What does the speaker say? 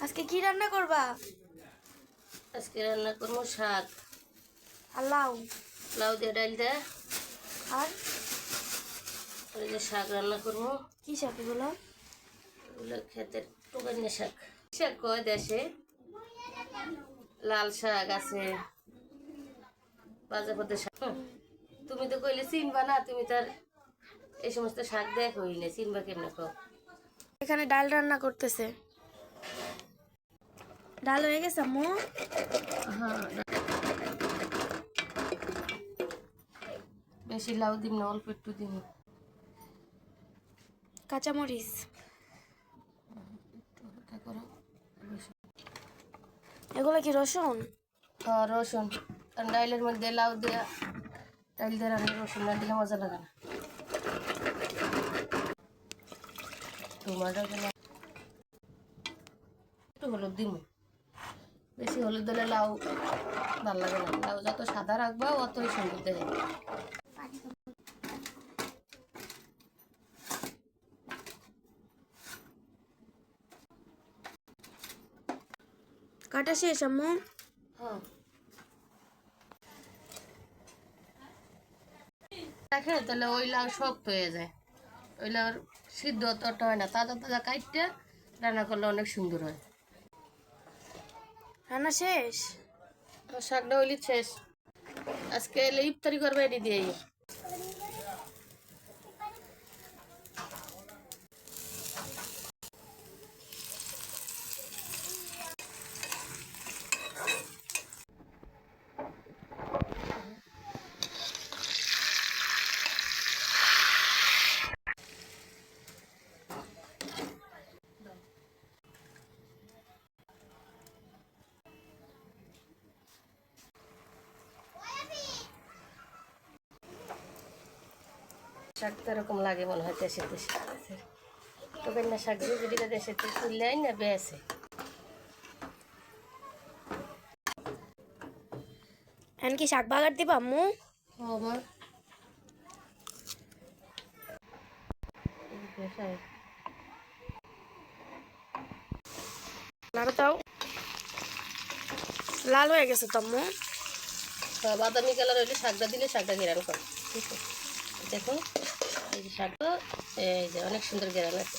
আজকে কি রান্না করবা? আজকে রান্না করবো শাক আর লাউ। লাউ দিয়ে ডাল দিয়ে আর ওই যে শাক রান্না করবো। কি শাক এগুলো? এগুলো ক্ষেতের টুকান্য শাক। শাক কয় দেশে লাল শাক আছে, বাজা পদের শাক। তুমি তো কইলে চিনবা না, তুমি তার এই সমস্ত শাক দেখোই না, চিনবা কেমনে কও? এখানে ডাল রান্না করতেছে। ডাল হয়ে গেছে আম্মু? হ্যাঁ, বেশি লাউ দিম না, অল্প একটু দিম। কাঁচামরিচ। এগুলো কি রসুন? হ্যাঁ, রসুন। কারণ ডাইলের মধ্যে লাউ দেওয়া, ডাইল দিয়ে রান্না রসুন না দিলে মজা লাগে না। টমাটো দিলাম, একটু হলুদ দিব। বেশি হলুদ দিলে লাউ ভালো লাগে না। লাউ যত সাদা রাখবা অতই সুন্দর দেখে। কাটা শেষ আম্মু? হ্যাঁ, দেখে তাহলে ওই লাউ শক্ত হয়ে যায়। ওই লাউ সিদ্ধ অতটা হয় না, তাজা তাজা কাটতে রান্না করলে অনেক সুন্দর হয়। রান্না শেষ? শাকটা হইলি শেষ। আজকে এলে ইফতারি করবে এটি দিয়ে। শাক তো এরকম লাগে মনে হয় দেশে দেশে। তবে না শাক যেটা দেশে তুললে না বেছে। এখন কি শাক বাগার দিবা আম্মু? আবার লাড়ো দাও। লাল হয়ে গেছে তো আম্মু। বাদামি কালার হইলে শাকটা দিলে শাকটা ঘেরানো করে। দেখো এই যে শাকটা, এই যে অনেক সুন্দর ঘেরানো আছে।